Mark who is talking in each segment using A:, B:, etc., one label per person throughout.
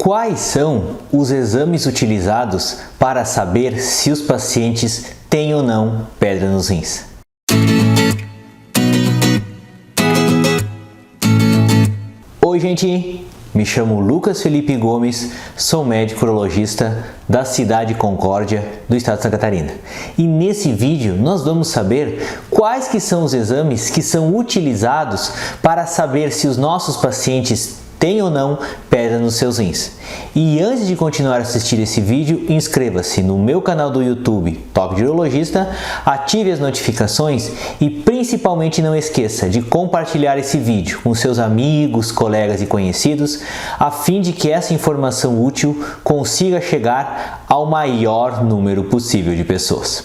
A: Quais são os exames utilizados para saber se os pacientes têm ou não pedra nos rins? Oi, gente! Me chamo Lucas Felipe Gomes, sou médico urologista da cidade de Concórdia, do estado de Santa Catarina. E nesse vídeo nós vamos saber quais que são os exames que são utilizados para saber se os nossos pacientes têm ou não pedra nos seus rins. E antes de continuar a assistir esse vídeo, inscreva-se no meu canal do YouTube, Toque de Urologista, ative as notificações e principalmente não esqueça de compartilhar esse vídeo com seus amigos, colegas e conhecidos, a fim de que essa informação útil consiga chegar ao maior número possível de pessoas.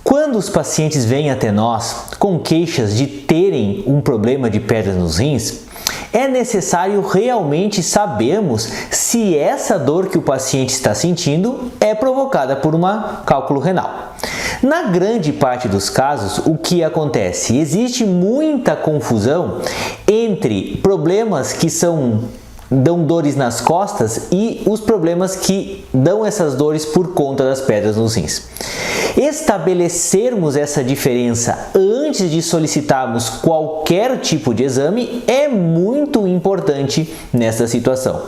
A: Quando os pacientes vêm até nós com queixas de terem um problema de pedra nos rins, é necessário realmente sabermos se essa dor que o paciente está sentindo é provocada por um cálculo renal. Na grande parte dos casos, o que acontece? Existe muita confusão entre problemas que dão dores nas costas e os problemas que dão essas dores por conta das pedras nos rins. Estabelecermos essa diferença antes de solicitarmos qualquer tipo de exame é muito importante nessa situação.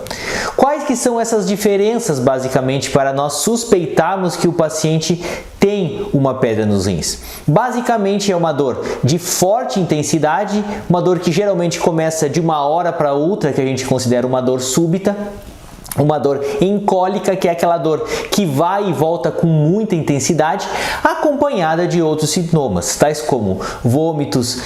A: Quais que são essas diferenças, basicamente, para nós suspeitarmos que o paciente tem uma pedra nos rins? Basicamente é uma dor de forte intensidade, uma dor que geralmente começa de uma hora para outra, que a gente considera uma dor súbita. Uma dor encólica, que é aquela dor que vai e volta com muita intensidade, acompanhada de outros sintomas, tais como vômitos,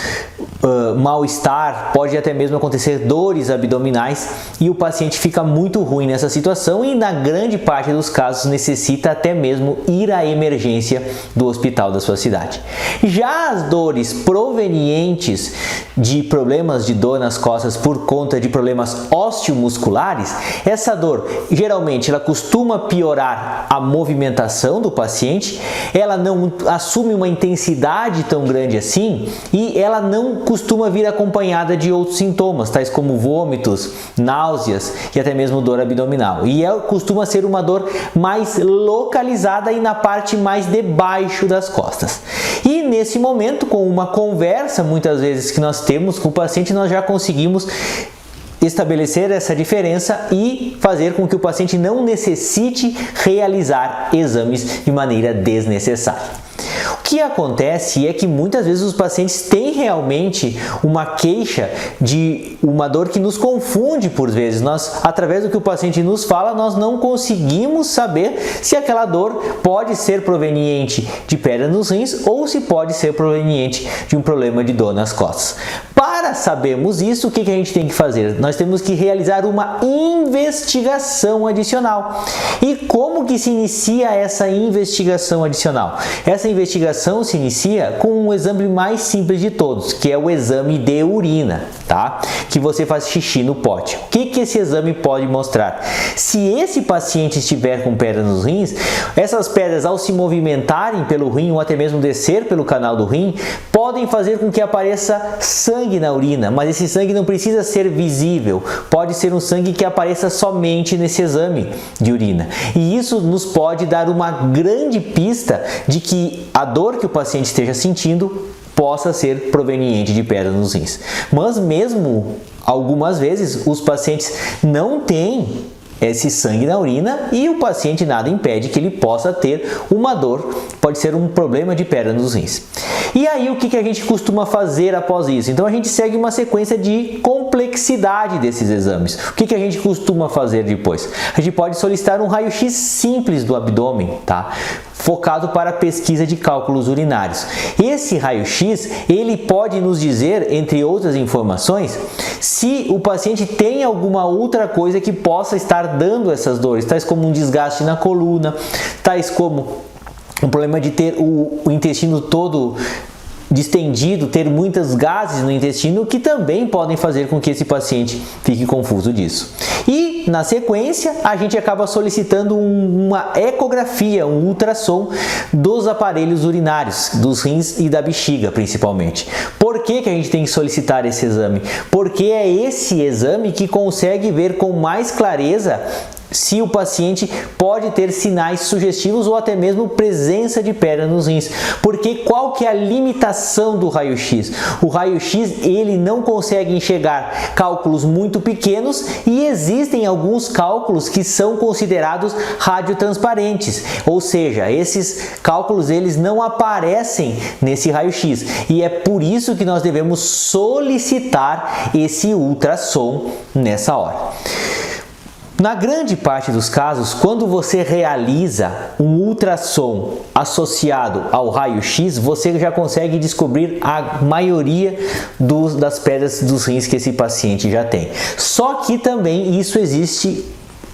A: mal-estar, pode até mesmo acontecer dores abdominais, e o paciente fica muito ruim nessa situação e na grande parte dos casos necessita até mesmo ir à emergência do hospital da sua cidade. Já as dores provenientes de problemas de dor nas costas por conta de problemas osteomusculares, essa dor geralmente ela costuma piorar a movimentação do paciente, ela não assume uma intensidade tão grande assim e ela não costuma vir acompanhada de outros sintomas, tais como vômitos, náuseas e até mesmo dor abdominal. E ela costuma ser uma dor mais localizada e na parte mais debaixo das costas. E nesse momento, com uma conversa muitas vezes que nós temos com o paciente, nós já conseguimos estabelecer essa diferença e fazer com que o paciente não necessite realizar exames de maneira desnecessária. O que acontece é que muitas vezes os pacientes têm realmente uma queixa de uma dor que nos confunde por vezes. Nós, através do que o paciente nos fala, nós não conseguimos saber se aquela dor pode ser proveniente de pedra nos rins ou se pode ser proveniente de um problema de dor nas costas. Para sabermos isso, o que a gente tem que fazer? Nós temos que realizar uma investigação adicional. E como que se inicia essa investigação adicional? Essa investigação se inicia com um exame mais simples de todos, que é o exame de urina, tá? Que você faz xixi no pote. O que esse exame pode mostrar? Se esse paciente estiver com pedra nos rins, essas pedras, ao se movimentarem pelo rim ou até mesmo descer pelo canal do rim, podem fazer com que apareça sangue na urina, mas esse sangue não precisa ser visível, pode ser um sangue que apareça somente nesse exame de urina. E isso nos pode dar uma grande pista de que a dor que o paciente esteja sentindo possa ser proveniente de pedra nos rins. Mas mesmo algumas vezes os pacientes não têm esse sangue na urina e o paciente nada impede que ele possa ter uma dor, pode ser um problema de pedra nos rins. E aí o que a gente costuma fazer após isso? Então a gente segue uma sequência de complexidade desses exames. O que a gente costuma fazer depois? A gente pode solicitar um raio-x simples do abdômen, tá? Focado para a pesquisa de cálculos urinários. Esse raio-x, ele pode nos dizer, entre outras informações, se o paciente tem alguma outra coisa que possa estar dando essas dores, tais como um desgaste na coluna, tais como um problema de ter o intestino todo distendido, ter muitas gases no intestino, que também podem fazer com que esse paciente fique confuso disso. E, na sequência, a gente acaba solicitando uma ecografia, um ultrassom dos aparelhos urinários, dos rins e da bexiga, principalmente. Por que a gente tem que solicitar esse exame? Porque é esse exame que consegue ver com mais clareza se o paciente pode ter sinais sugestivos ou até mesmo presença de pedra nos rins. Porque qual que é a limitação do raio-x? O raio-x, ele não consegue enxergar cálculos muito pequenos e existem alguns cálculos que são considerados radiotransparentes, ou seja, esses cálculos eles não aparecem nesse raio-x, e é por isso que nós devemos solicitar esse ultrassom nessa hora. Na grande parte dos casos, quando você realiza um ultrassom associado ao raio-x, você já consegue descobrir a maioria das pedras dos rins que esse paciente já tem. Só que também isso existe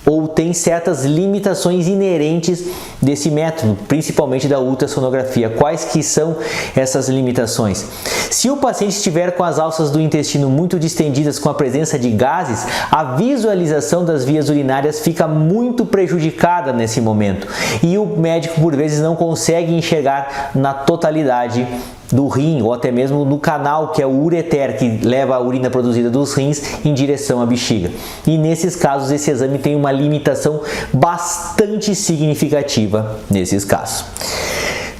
A: ou tem certas limitações inerentes desse método, principalmente da ultrassonografia. Quais que são essas limitações? Se o paciente estiver com as alças do intestino muito distendidas com a presença de gases, a visualização das vias urinárias fica muito prejudicada nesse momento e o médico por vezes não consegue enxergar na totalidade do rim ou até mesmo no canal que é o ureter, que leva a urina produzida dos rins em direção à bexiga. E nesses casos esse exame tem uma limitação bastante significativa nesses casos.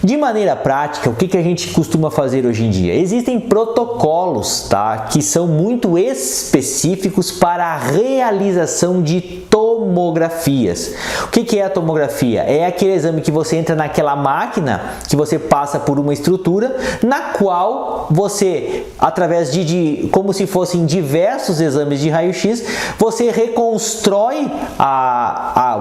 A: De maneira prática, o que a gente costuma fazer hoje em dia? Existem protocolos, tá, que são muito específicos para a realização de tomografias. O que é a tomografia? É aquele exame que você entra naquela máquina, que você passa por uma estrutura, na qual você, através como se fossem diversos exames de raio-x, você reconstrói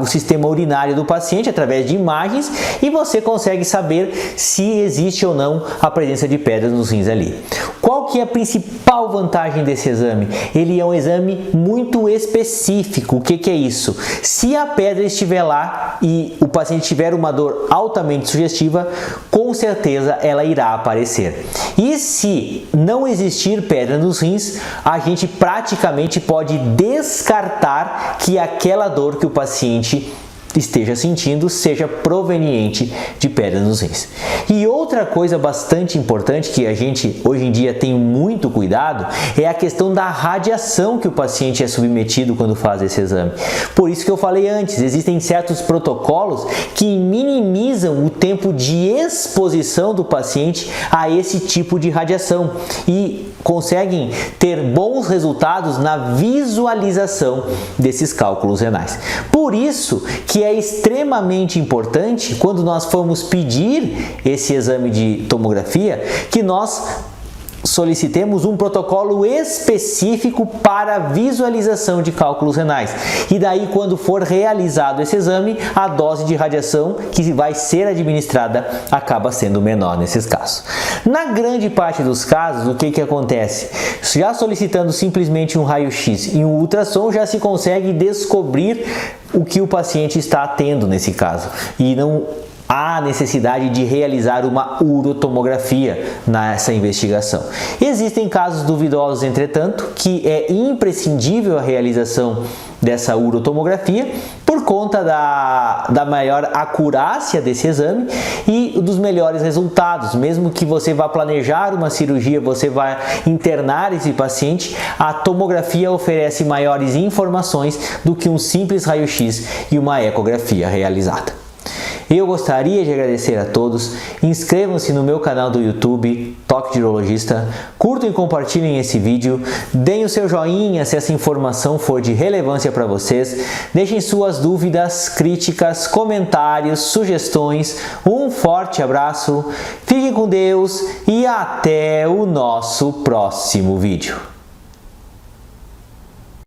A: o sistema urinário do paciente através de imagens e você consegue saber se existe ou não a presença de pedras nos rins ali. Qual que é a principal vantagem desse exame? Ele é um exame muito específico. O que é isso? Se a pedra estiver lá e o paciente tiver uma dor altamente sugestiva, com certeza ela irá aparecer. E se não existir pedra nos rins, a gente praticamente pode descartar que aquela dor que o paciente esteja sentindo seja proveniente de pedra nos rins. E outra coisa bastante importante que a gente hoje em dia tem muito cuidado é a questão da radiação que o paciente é submetido quando faz esse exame. Por isso que eu falei antes, existem certos protocolos que minimizam o tempo de exposição do paciente a esse tipo de radiação e conseguem ter bons resultados na visualização desses cálculos renais. Por isso que é extremamente importante, quando nós formos pedir esse exame de tomografia, que nós solicitemos um protocolo específico para a visualização de cálculos renais. E daí, quando for realizado esse exame, a dose de radiação que vai ser administrada acaba sendo menor nesses casos. Na grande parte dos casos, o que acontece? Já solicitando simplesmente um raio-x e um ultrassom, já se consegue descobrir o que o paciente está tendo nesse caso. E não há necessidade de realizar uma urotomografia nessa investigação. Existem casos duvidosos, entretanto, que é imprescindível a realização dessa urotomografia por conta da maior acurácia desse exame e dos melhores resultados. Mesmo que você vá planejar uma cirurgia, você vai internar esse paciente, a tomografia oferece maiores informações do que um simples raio-x e uma ecografia realizada. Eu gostaria de agradecer a todos. Inscrevam-se no meu canal do YouTube, Toque de Urologista, curtam e compartilhem esse vídeo, deem o seu joinha se essa informação for de relevância para vocês, deixem suas dúvidas, críticas, comentários, sugestões. Um forte abraço, fiquem com Deus e até o nosso próximo vídeo.